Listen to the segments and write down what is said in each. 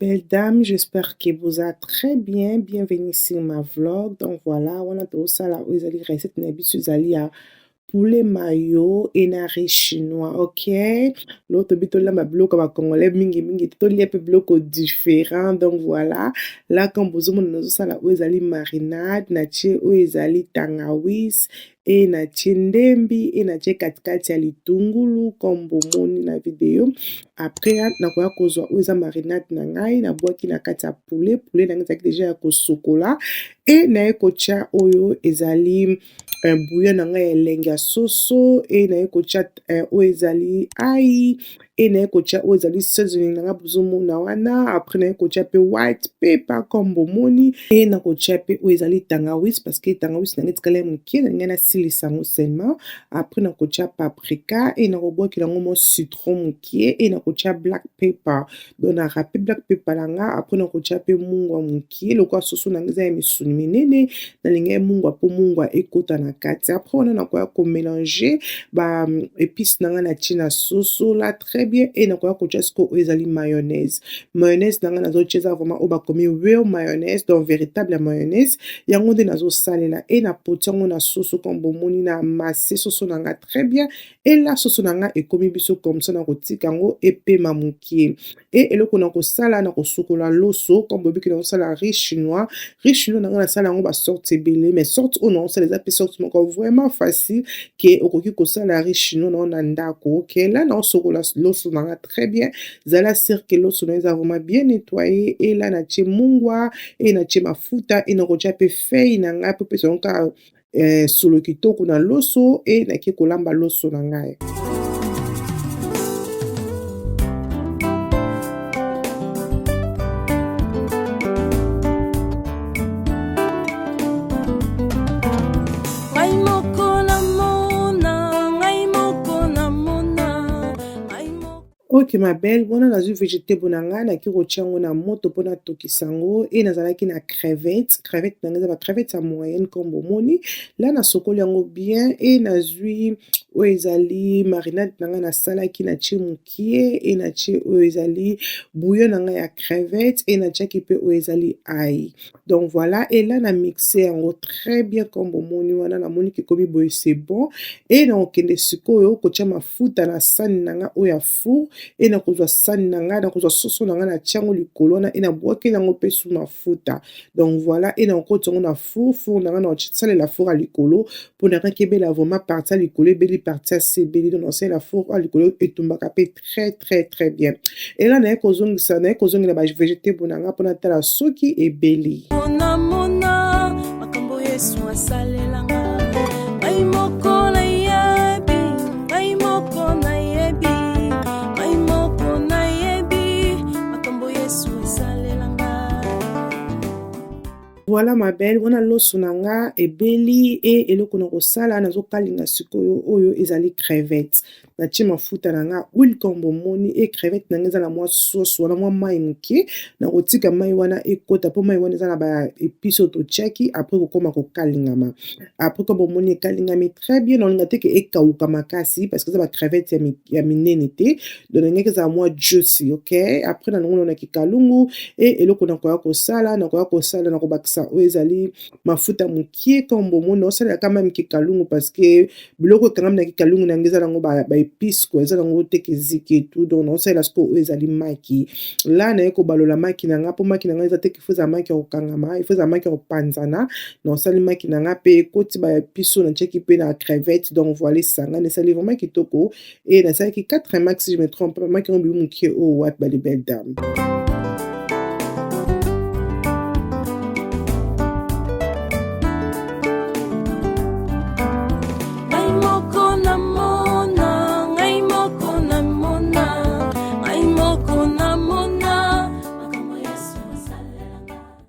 belles dames, j'espère que vous êtes très bien. Bienvenue sur ma vlog. Donc voilà, on a tout ça là où ils allaient recette n'habitude allés à poulet mayo et na riz chinois, ok? L'autre bito là ma bloc comme congolais mingi tout les peu bloc différents. Donc voilà, là quand vous avez ça là où ils allaient marinade, na tie où ils allaient tangawis et na tie ndembi et na tie katikati ya litungulu comme bomoni na vidéo. Après nakoya kozwa où eza marinade na ngai na bwaki na kati ya poulet na ngai ezalaki déjà ya kosokola et naye kotia oyo ezali un bouillon na ngai elenge ya soso et naye kotia oyo ezali ai et naye kotia oyo ezali seasoning na ngai bozomona wana. Après naye kotia pe white pepper comme bomoni et nakotia pe oyo ezali tangawis parce que tangawis na ngai etikala moke na ngai nasilisa yango seulement. Après nakotia paprika et nakobwakela yango mo citron moke et nakotia black pepper donc na rape black pepper na nga. Après nakotia pe mungwa moke lokola soso na ngai eza ya misuni minene nalingi mungwa po mungwa ekota na kati. Après wana nakoya komélanger ba épices na nga natie na soso là très bien et nakoya kotia siko oyo ezali mayonnaise na nga nazotia eza vraiment oyo bakomi real mayonnaise donc véritable mayonnaise yango nde nazosalela et na poti yango na soso comme bomoni na masse soso na nga très bien et là soso na nga ekomi biso comme ça nakotika yango epema mokie et eloko na kosala na kosukola loso comme bobiki na kosala riz chinois na nga nasala yango ba sorte ebele mais sorte oyo naosala eza pe sorte moko vraiment facile ke okoki kosala riz chinois na ndako ok. Là naosokola loso na nga très bien zala sir ke loso na eza vraiment bien nettoyé et là natie mungwa et natie mafuta et nakotia pe feuille na nga po pesa nka solo kitoko na loso et nake kolamba loso na ngai. Ok ma belle, wana nazwi vegetable na nga naki kotia yango na moto mpona tokisa yango et nazalaki na crevette na nga eza ba crevette ya moyenne comme bomoni. Là nasokoli yango bien et nazwi oyo ezali marinade na nga nasalaki natie mokie et natie oyo ezali bouillon na nga ya crevette et natiaki pe oyo ezali ai. Donc voilà et là na mixe yango très bien comme bomoni wana namoni kekomi boye c'est bon et nakokende sikoyo kotia mafuta na sani na nga oyo ya four et nakozwa sani na nga nakozwa soso na nga natia yango likolo wana et nabwakeli yango mpe su mafuta. Donc voilà et nakokoti yango na four na nga nakosalela four ya likolo mpo na nga kebela vraiment partie ya likolo ebeli partie ya sebeli donc nasalela four ya likolo etumbaka mpe très bien et là naye kozongela ba vegetable na nga mpona tala soki ebeli. Makambo Yesu asalelanga ai moko na yebi ai moko na yebi ai moko na yebi makambo Yesu asalelanga. Voilà ma belle, wana loso na nga ebeli et eloko na kosala nazokalinga sikoyo oyo ezali crevette natie mafuta na nga huile comme bomoni et crevette na nga eza na mwa sauce wana mwa mai moke nakotika mai wana ekota mpo mai wana eza na ba épices oyo totiaki après kokoma kokalingama. Après comme bomoni ekalingami très bien naolinga te ke ekauka makasi parce que eza ba crevette ya minene te donc nangaki ezala mwa juicy ok. Après nango na kikalungu et eloko nakoya kosala nakobakisa oyo ezali mafuta mokie comme bomoni naosalela quand même kikalungu parce que biloko ekangami na kikalungu na nga eza nango ba épices quoi eza nango te keziki et tout donc naosalela siko oyo ezali maki. Là naye kobalola maki na nga mpo maki na nga eza te kifu eza maki ya kokangama ifu eza maki ya kopanzana naosali maki na nga mpe ekoti ba épices oyo natiaki mpe na crevette donc voilà esangani esali vraiment kitoko et nasalaki 4 max si je me trompe maki yango bibi mokie oyo wat bali belle dame.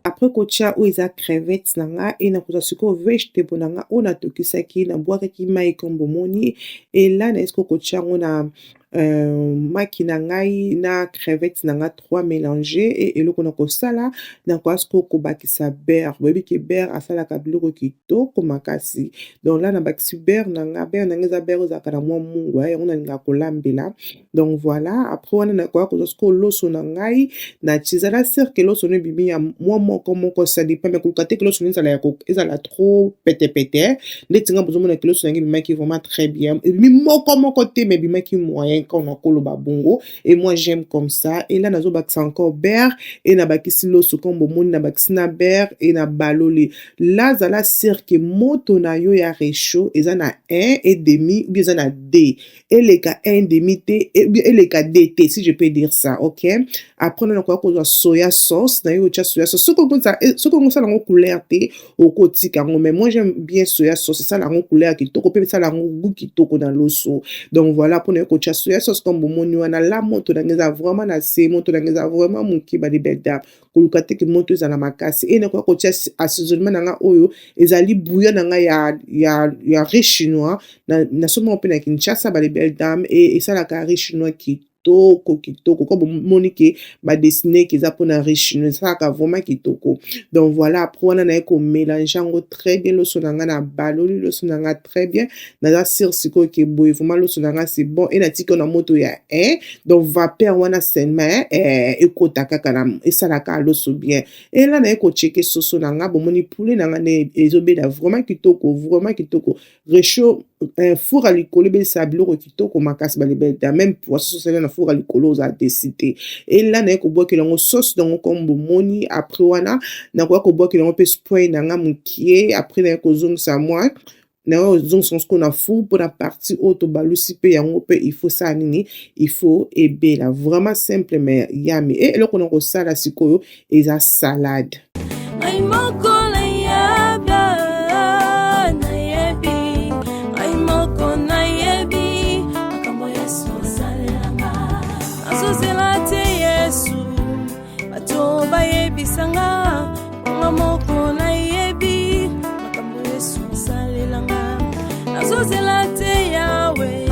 Après kotia oyo eza crevette na nga et nakozwa sikoyo vegetable na nga oyo natokisaki nabwakaki mai comme bomoni et là naye sikoyo kotia yango na maki na ngai na crevette na nga 3 mélanger et eloko nakosala nakoya sikoyo kobakisa beurre. Boyebi ke beurre asalaka biloko kitoko makasi. Donc là nabakisi beurre na nga eza beurre ezalaka na mwa mungu yango nalingaka kolambela. Donc voilà, après wana nakoya kozwa sikoyo loso na ngai natie ezala sire ke loso no ebimi ya mwa moko ça dépend mais koluka te ke loso no ezala trop pete ndeti nga bozomona ke loso na ngai ebimaki vraiment très bien. Ebimi moko te mais ebimaki moyen quand on koloba bongo et moi j'aime comme ça. Et là nazobakisa encore beurre et nabakisi loso comme bomoni nabakisi na beurre et na baloli. Là zala sire ke moto na yo ya réchaud eza na 1,5 ou bien eza na D. Eleka 1,5 te eleka D te si je peux dire ça, ok? Après on a kozwa soya sauce na yo tia soya sauce. Soko ngosala ngo couleur te okotika ngo mais moi j'aime bien soya sauce ça la ngo couleur kitoko pe ça la ngo goût kitoko dans loso. Donc voilà pour ne kotia soya sauce comme bomoni wana la moto na ngeza vraiment na se moto na ngeza vraiment muki ba de beda koluka te ke moto ezala makasi et na kotia assaisonnement na nga oyo ezali bouillon na nga ya riz chinois na somo pe na Kinshasa ba de belle dame et ça la riz chinois kitoko comme bomoni ke ba dessiner ke za pona riz chinois ça ka vraiment kitoko. Donc voilà après on a ko mélanger ngo très bien loso na nga na baloli loso na nga très bien na sir siko ke boy vraiment loso na nga c'est bon et na tiko na moto ya donc vapeur wana seulement ekota kaka na et ça la ka loso bien et là na ko checker soso na nga bomoni poulet na nga ne ezobeda vraiment kitoko réchaud un four à likolo be sabilo kitoko makasi ba libeda même poisson sauce na four à likolo za décider et là na ko boire que longo sauce donc comme bomoni après wana na ko boire que longo pe spray na nga mukie après na ko zongisa moi na zongisa ko na four pour la partie auto balusi pe yango pe il faut ça nini il faut ebela vraiment simple mais yummy et eloko na ko sala sikoyo eza salade. Bisanga ngamoko na yebi makambo Yesu salelanga nazozela te yawe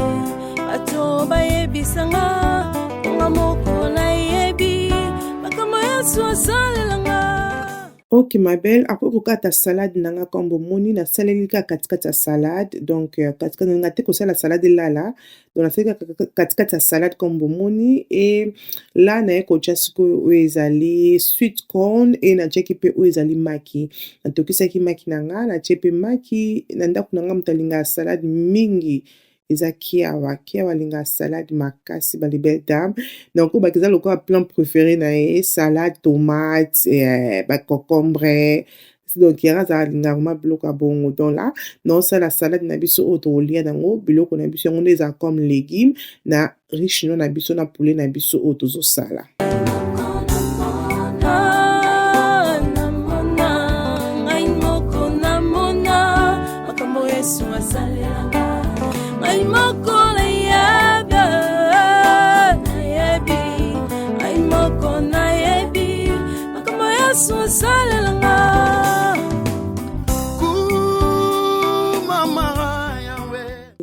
bato bayebisanga ngamoko na yebi makambo Yesu salelanga. Ok ma belle, après kokata salade nanga comme bomoni na saleli ka katikata salade donc katikata nanga te ko sala salade là donc na saleli katikata salade comme bomoni et là na ko jasiko ezali sweet corn et na cheki pe ezali maki na tokisaki maki nanga na chepe maki na ndako nanga mutalinga salade mingi eza kiawa linga salade makasi ba belle dame donc bakiza lokola plan préféré na salade tomate ba concombre donc yara za linga ma biloko bongo donc là non ça la salade na biso otolia nango biloko na biso yango eza comme légumes na riche na biso na poulet na biso otozo sala.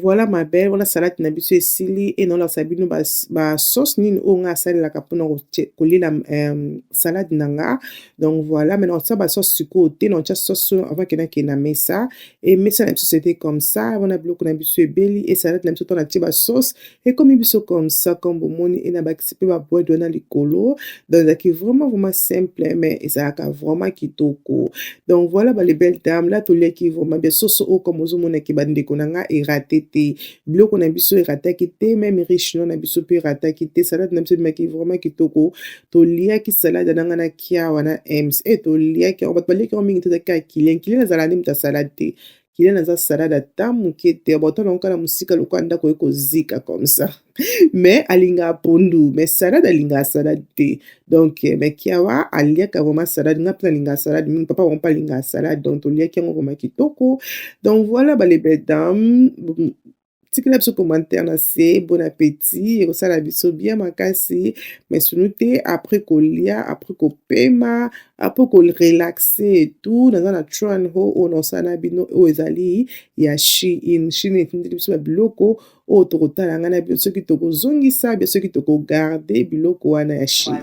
Voilà ma belle, voilà salade na biso esili et non la sabino ba sauce nini onga sala la kapona kolela salade nanga. Donc voilà, maintenant ça ba sauce suko te non cha sauce avant que na mesa et mesa na société comme ça, on a bloqué na biso ebeli et salade na biso ton ati ba sauce et comme biso comme ça comme bomoni et na ba ksipe ba boy dona likolo. Donc qui vraiment simple mais ça ka vraiment kitoko. Donc voilà ba les belles dames là to les qui vraiment bien sauce o comme ozomona ki bande konanga et raté biloko na biso erataki te même riche na biso pe erataki te salade na biso maki vraiment kitoko to lia ki salade nanga na kia wana ems et to lia ki on va parler comme mingi te ka kilien na salade mta salade te kilien na za salade ta muke te boto na nkala musika lokanda ko ekozika comme ça mais alinga pondu mais salade alinga salade te donc mais kiawa alia ka vraiment salade nga pena linga salade mingi papa on pas linga salade donc to lia ki ngo vraiment kitoko. Donc voilà ba les belles dames tikila biso commentaire na se bon appétit et ça la biso bien makasi mais sunute après kolia après kopema après ko relaxer et tout dans na tron ho on sana bino o ezali ya shi in shine tindi biso biloko oyo tokotalanga na bino soki tokozongisa bien soki tokogarde biloko wana ya Shein.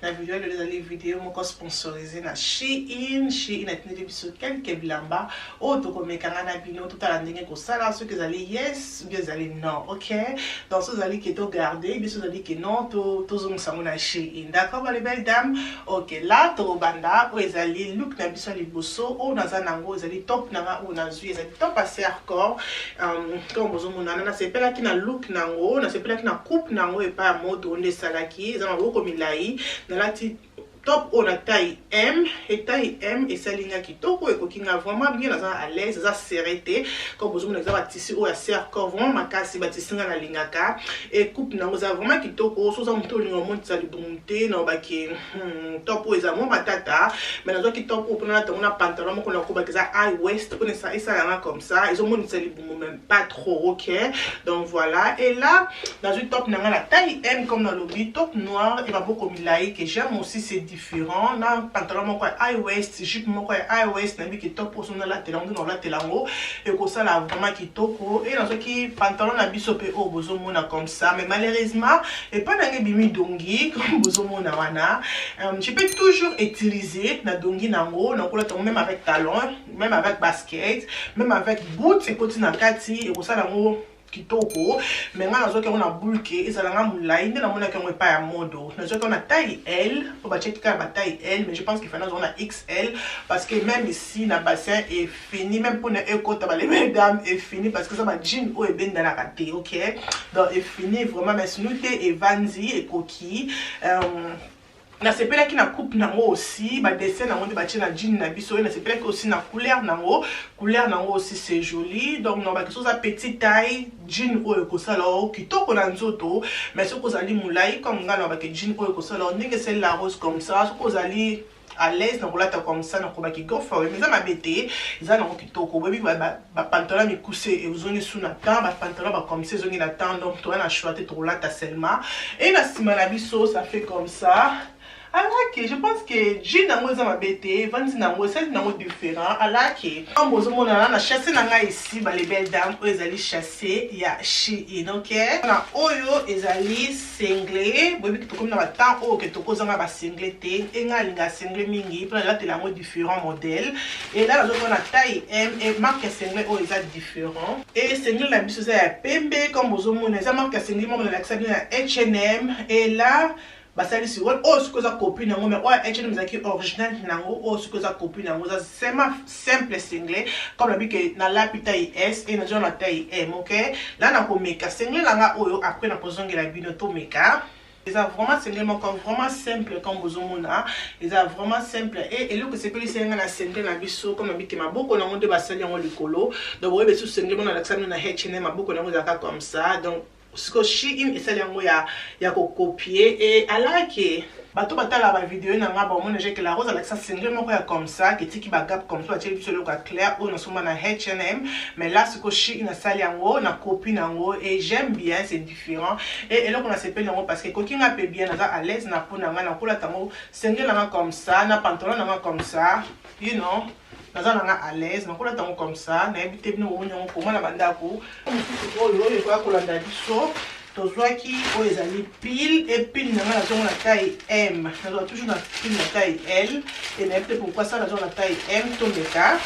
Na video lelo ezali video moko sponsorisé na Shein atindeli biso quelques bilamba oyo tokomekanga na bino totala ndenge kosala soki ezali yes bien ezali non, ok? Donc soki ezali ke togarde biso ezali ke non tozongisa ngo na Shein, d'accord les belles dames? Ok, là tokobanda oyo ezali look na biso ya liboso oyo naza nango ezali top nanga oyo nazwi ezali top assez hardcore comme bozomonana nasepelaki na look nango nasepelaki na coupe nango epai ya moto nde esalaki eza maboko milai nalati top on a taille M et taille M et ça ligne kitoko et kokinga vraiment bien dans à l'aise ça serré comme vous avez un tissu ou assez encore vraiment makasi batisi na lingaka et coupe na vous vraiment kitoko so ça monte lingo monte ça libonté na baki top ou ezamo matata mais dans qui top pour na on a pantalon qu'on a koba ça high waist pour ça et ça là comme ça ils ont monte ça libonté même pas trop, ok? Donc voilà et là dans une top na la taille M comme dans le lobby top noir et ma beaucoup milai que j'aime aussi c'est différent na pantalon moko high waist jupe moko high waist na bi kitoko pour sona la telango na la telango et ko ça là vraiment kitoko et dans ce qui pantalon na biso pe o bozo mona comme ça mais malheureusement et pas na bimi dongi comme bozo mona wana je peux toujours utiliser na dongi nango na ko la même avec talon même avec basket même avec boots et koti na kati et ko ça nango kitoko mais nga nazo ke on a bulke ezalanga mulai nde na mona ke on pa ya modo nazo ke on a taille L pour ba check ka ba taille L mais je pense qu'il faut on a XL parce que même ici na bassin est fini même pour ne ekota ba les mesdames est fini parce que ça ba jean o e ben dans la kate, ok? Donc est fini vraiment mais sinon et vanzi et coquille na sepela ki na coupe nango aussi ba dessin nango de batie na jean na biso na sepela ki aussi na couleur nango aussi c'est joli donc non ba quelque chose à petite taille jean oyo ko sala o kitoko na nzoto mais ce que ali mulai comme ngana ba ke jean oyo ko sala ndenge c'est la rose comme ça ce que ali à l'aise dans la comme ça donc ba ki go for mais ça m'a bêté ça non kitoko ba pantalon mi coussé et vous ongi sous na temps ba pantalon ba comme ça zongi na temps donc toi na choisi trop là ta seulement et na sima na biso ça fait comme ça. Alors que je pense que jean nango za mabete vanzi nango c'est nango différent alors que comme bozo mona na chasser nanga ici ba les belles dames o ezali chasser ya Shein, ok? Na oyo ezali singlé bobi ki tokomi na ba temps o ke tokozanga ba singlé te enga linga singlé mingi pour la telango différents modèles et là nazo na taille M et marque singlé o ezali différent et singlé la biso za ya pembe comme bozo mona za marque singlé mo na l'accent na H&M et là basali si won o ce que ça copie nango mais ouais H&M zaki original nango o ce que ça copie nango ça c'est simple singlé comme la bi que na la taille S et na genre la taille M, ok? Là na ko meka singlé langa oyo après na kozongela bino to meka ils ont vraiment simplement comme vraiment simple comme bozomona ils ont vraiment simple et le que c'est plus c'est na single na biso comme bi que maboko na monde basali yango likolo donc boye besu single na l'accent na H&M maboko na zaka comme ça donc ce que Shein essaie yango ya ko copier et alors que bato batala ba vidéo na nga ba mona je que la rose avec ça single moko ya comme ça qui tiki ba gap comme ça tu biso le clair ou na soma na H&M mais là ce que Shein na sali yango na copie nango et j'aime bien c'est différent et là on a sepelé yango parce que kokinga pe bien na à l'aise na pona nga na kola tango single na comme ça na pantalon na comme ça you know naza nanga à l'aise nakola tango comme ça na ebite bino wonyo ko mona bandako oyo ko akolanda biso tozwaki o ezali pile et pile nanga na la taille M na toujours na pile na taille L et na peut pourquoi ça na la taille M tomeka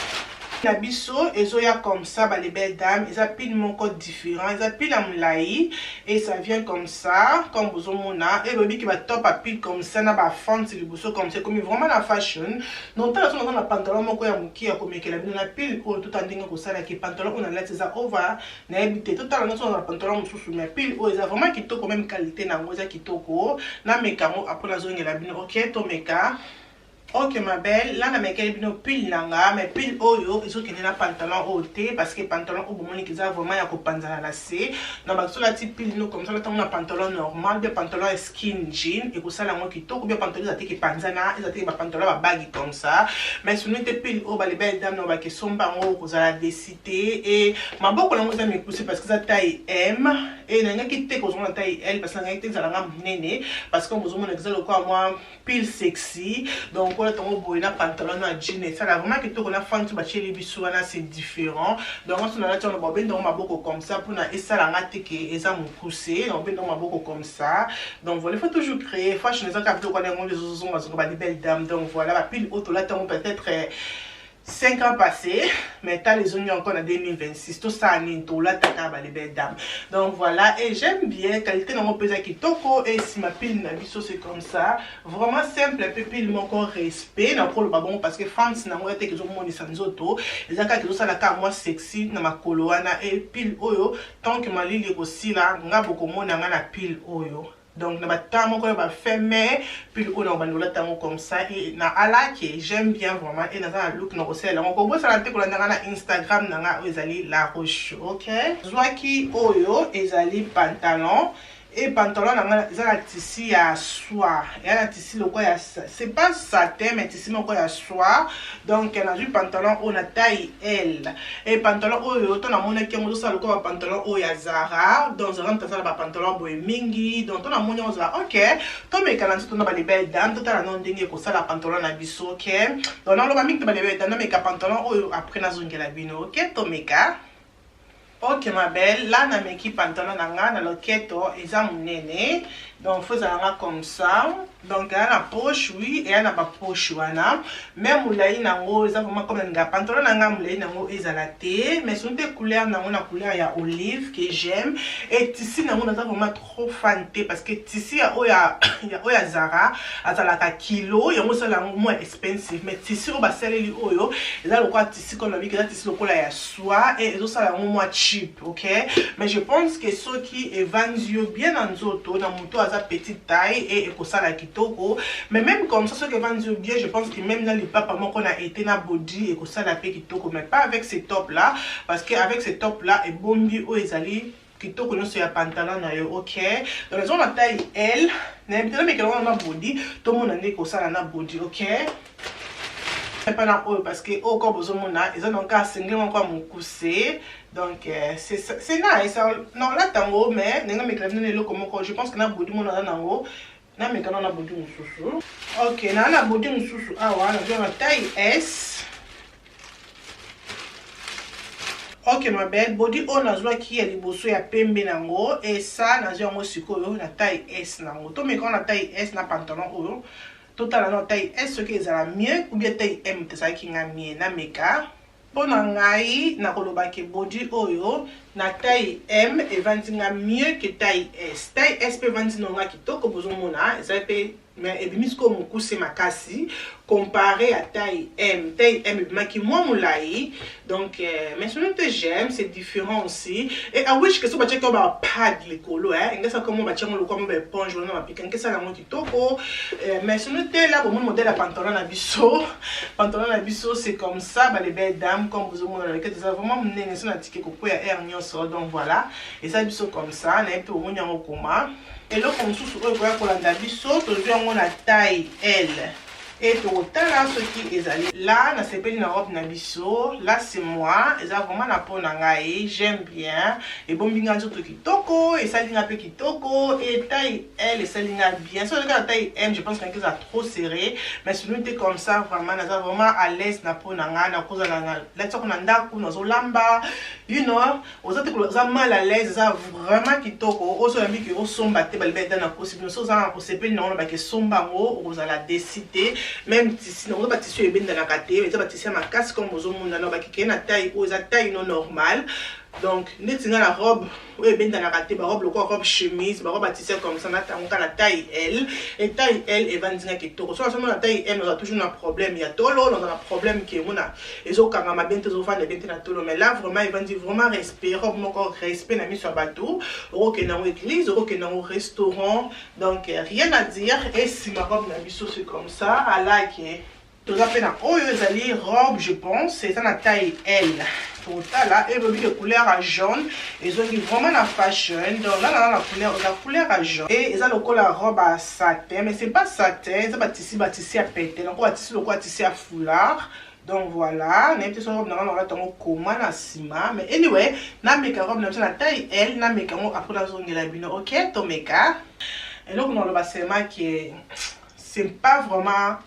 na biso ezoya comme ça ba les belles dames ils appellent mon code différent ils appellent à mulai et ça vient comme ça comme vous mona et baby qui va top à pile comme ça na ba fond c'est le bousseau comme c'est comme vraiment la fashion donc tant que on a pantalon moko ya muki ya komeka la bino na pile ou tout en dingo ko sala ki pantalon on a là ça over na habité tout à l'heure on a pantalon mususu mais pile ou ils a vraiment kitoko même qualité na ngoza kitoko na mekamo après la zone la bino ok to meka. Ok ma belle, là na mekeli bino pile nanga mais pile oyo iso kende na pantalon oté parce que pantalon obomoni kiza vraiment ya ko panzana la c na ba sola ti pile no comme ça là na pantalon normal bien pantalon skin jean et ko sala ngo kitoko bien pantalon za te ki panzana za te ba pantalon ba baggy comme ça mais sinon te pile o ba les belles dames no ba ke somba ngo ko za la décider et ma boko na ngo za me pousser parce que ça taille M et na ngaki te ko zo na taille L parce que na ngaki te za la ngam nene parce que mo zo mo na exalo quoi moi pile sexy donc lokola tongo boye na pantalon na jean et ça là vraiment que to na femme tu bache les biso wana c'est différent donc on se na tu on ben dans maboko comme ça pour na et ça la ngate que eza mukuse on ben dans maboko comme ça donc voilà il faut toujours créer faut changer ça quand on a des zozo ba des belles dames donc voilà la pile auto là peut-être 5 ans passés, mais t'as les oignons encore en 2026. Tout ça, tout là, t'as les belles dames. Donc voilà, et j'aime bien qualité dans mon pesage qui toko et si ma pile n'a vu c'est comme ça. Vraiment simple, un peu pile mon corps respect. N'a pas le babon parce que France n'a pas été que je m'en dis sans auto. Les accords qui sont ça la carte moi sexy dans ma coloana et pile oyo. Tant que ma ligne aussi là, n'a beaucoup moins n'a la pile oyo. Donc, na batamo ko ba fermer puis on a banola tamo comme ça et na ala que j'aime bien vraiment et na ça look na aussi là on peut ça ko la na Instagram na ezali la roche OK zwaki oyo ezali pantalon et pantalon na za tissu ya soie et la tissu le quoi c'est pas satin mais tissu mon quoi ya soie donc na du pantalon on a taille L et pantalon oyo to na mona ke mo ça le quoi pantalon o ya Zara dans un ça ba pantalon boy mingi donc to na mona za OK to me kana to na ba les belles dames to ta non ndenge ko ça la pantalon na biso OK donc na lo ba mingi to ba les belles dames mais ka pantalon oyo après na zongela bino OK to meka. Ok ma belle, là na meki pantalon nanga na loketo eza munene. Donc faut ça comme ça. Donc elle a la poche oui et elle a pas poche wana. Même moulai nango eza vraiment comme un pantalon nanga moulai nango eza la thé, mais son des couleurs nango na couleur ya olive que j'aime et tissu nango na vraiment trop fanté parce que tissu ya oya Zara azala ka kilo yango ça la moins expensive mais tissu o ba seleli oyo eza le quoi tissu comme la vie que tissu le couleur ya soie et eso ça la moins cheap, OK? Mais je pense que ceux qui vendent bien en zoto dans mon à sa petite taille et ça la kitoko mais même comme ça ceux qui vendent bien je pense que même dans les papas moi qu'on a été na body et ça la kitoko mais pas avec ces tops là parce que avec ces tops là et bombi o ezali kitoko no sur ya pantalon na yo OK donc les on la taille L n'importe mais que on a body tout le monde a dit que ça la body OK pas na oyo parce que au corps besoin na ils ont encore single encore mon coussé donc c'est nice non là tango mais nenga me clave ne lo comme je pense que na body mon na nango na me kana na body mususu OK na body mususu awa na taille S. OK ma belle body on a joie qui est liboso ya pembe nango et ça na zo ngo sikoyo na taille S nango to me quand na taille S na pantalon oyo total na taille S ce qui est la mieux ou bien taille M te ça qui nga mieux na meka pona ngai na koloba ke body oyo na taille M et vendinga mieux que taille S. Taille S peut vendre nga kitoko bozomona ça peut mais et bimis comme cousse makasi comparé à taille M qui moi moulai donc mais ce que j'aime c'est différent aussi et à wish que ça va checker ba pad les colo hein ngasa comme ba checker le comme ba éponge na ba piquer que ça la monte kitoko mais ce que là mon modèle à pantalon na biso c'est comme ça ba les belles dames comme vous avez avec ça vraiment mener ça na ticket ko ya air nyonso donc voilà et ça biso comme ça na peu au nyango koma et là comme sous pour la biso to on a taille L et total là ce qui est allé là na sepeli na robe na biso là c'est moi et ça vraiment na pona ngai j'aime bien et bon binga nzoto kitoko et ça linga pe kitoko et taille L et ça linga bien sur le cas taille M je pense que ça trop serré mais si nous était comme ça vraiment na ça vraiment à l'aise na pona ngai na koza na là ça qu'on a ndaku na zolamba you know aux autres ça mal à l'aise ça vraiment kitoko au so yambi que au somba te balbe dans na possible so ça na sepeli na on ba que somba ngo aux ala décider même si on va tissu bien dans la caté mais ça va tissu ma casse comme aux hommes na ba ki na taille aux taille non normale donc net la robe oui bien dans la caté ba robe le quoi robe chemise ba robe tissu comme ça na la taille L et taille L et vandinga ki to so la taille M on a toujours un problème il y a tolo on a un problème qui on a et zo kanga ma bien to fa na bien na tolo mais là vraiment il vandi vraiment respect robe mon corps respect na mis sur bateau OK na église OK na restaurant donc rien à dire et si ma robe na biso c'est comme ça à like tout ça fait na oyo ezali robe je pense c'est ça la taille L total là et le couleur à jaune ils ont vraiment la fashion donc là la couleur à jaune et ils ont le col à robe à satin mais c'est pas satin c'est pas tissu à péter donc on va tissu le quoi tissu à foulard. Donc voilà, n'importe quoi robe on va tomber comment na sima mais anyway na meka robe na la taille L na meka après la zone de la bino OK to meka et donc on le basement qui est c'est pas vraiment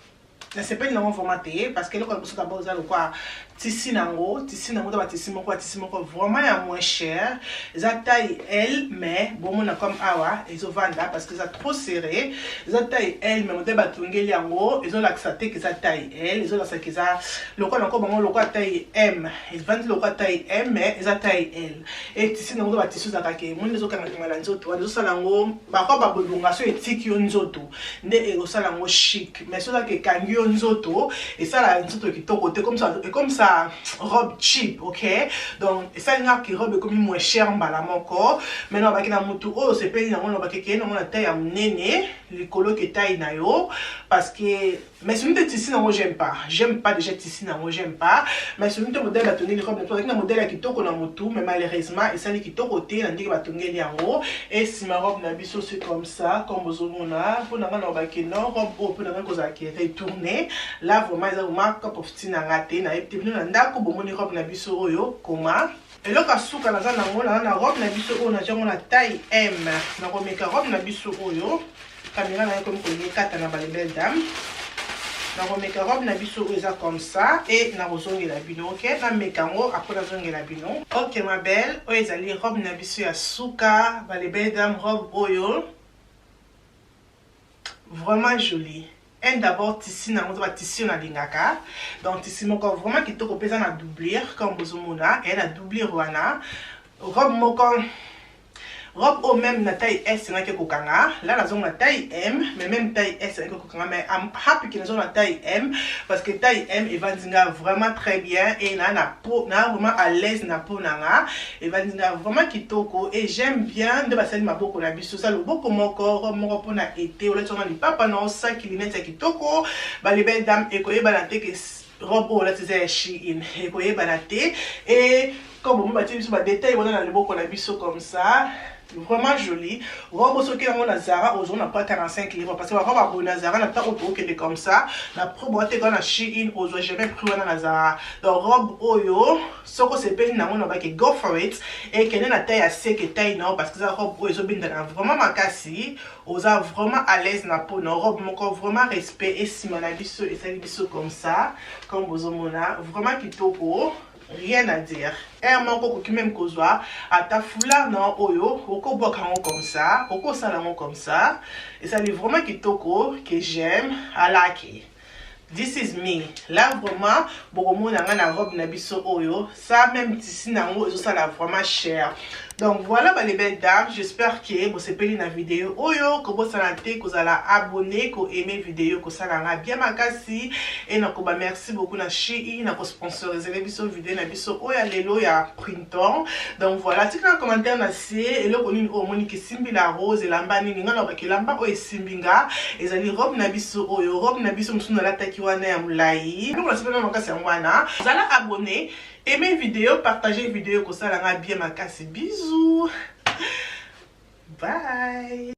na sepeli nango vraiment te parce que lokolo boso d'abord za lokwa tisi nango ta tisi moko vraiment ya moins cher za taille L mais bon mona comme awa ezo vanda parce que ça trop serré za taille L mais modèle batungeli yango ezo laksa te que za taille L ezo laksa que za lokolo encore bango lokwa taille M et vendre lokwa taille M mais za taille L et tisi nango ba tisi za kake monde ezo kanga ngala nzoto ezo sala ngo ba ko ba bolunga so etiki yo nzoto nde ezo sala ngo chic mais so za ke kangi yo nzoto et ça la nzoto kitoko te comme ça robe cheap, ok? Donc, ça n'a qui robe comme moins cher mbala moko. Maintenant, baki na mutu oh c'est payé na mona baki na mona taille am nene, les colo que taille na yo parce que mais celui de tissu na moi j'aime pas déjà tissu na moi j'aime pas mais celui de modèle batoni les robes na modèle kitoko na mutu mais malheureusement et ça ni kitoko te na ndiki batongeli yango et si ma robe na biso c'est comme ça comme bozomona pour na na baki non robe oh pour na koza qui est tournée là vraiment ça vraiment quand pour tina ngate na epti na ndako bomoni robe na biso oyo comment et là ka suka na na robe na biso oyo na jango na taille M na ko meka robe na biso oyo caméra na comme ko yekata na belle dame na ko meka robe na biso oyo eza comme ça et na kozongela bino ok na meka ngo après na zongela bino ok ma belle oyo ezali robe na biso ya suka belle dame robe oyo vraiment jolie. Et d'abord tissu na moto ba tissu na lingaka donc tissu moko vraiment kitoko pesa na doublir comme bozomona et na doublir wana robe moko robe au même na taille S na ke kokanga là la zone na taille M mais même taille S na ke kokanga mais am happy que na zone na taille M parce que taille M et va dinga vraiment très bien et na peau na vraiment à l'aise na peau nanga et va dinga vraiment kitoko et j'aime bien de basali maboko na biso ça le boko moko robe moko pona été ou là tona li papa na 5 km ya kitoko ba les belles dames et koyeba na te que robe oh là c'est Shein et koyeba na te et comme on va dire sur ba détail on a le boko na biso comme ça vraiment joli robe soki yango na Zara aux on n'a pas 45 livres parce que robe abonné na Zara na ta auto que comme ça la proboté quand na Shein aux jamais pris na Zara donc robe oyo soko c'est peine na mona ba ke go for it et kene na taille assez que taille non parce que ça robe oyo zo binda vraiment makasi aux a vraiment à l'aise na peau non robe moko vraiment respect et si na biso et ça biso comme ça comme bozomona vraiment kitoko. Rien à dire. Et mon coco qui même kozwa à ta foulard non oyo, oko bokango comme ça, oko salango comme ça. Et ça est vraiment kitoko que j'aime à laki. This is me. Là vraiment, beaucoup na na robe na biso oyo, ça même tissu nango ça la vraiment cher. Donc voilà les belles dames, j'espère que vous avez aimé la vidéo oyo, que vous avez abonné, que vous aimé la vidéo, que ça l'a bien makasi et donc merci beaucoup na Shein na sponsoriser les vidéos na biso oya lelo ya printemps. Donc voilà, si vous avez un commentaire na c'est et là on a monique simbi la rose et lamba ni ngana ba ke lamba oyo simbinga ezali robe na biso oyo robe na biso musuna la taki wana ya mulai. Donc la semaine makasi ngwana, vous allez abonner. Aimez la vidéo, partagez la vidéo, comme ça, la bien makasi. Bisous. Bye.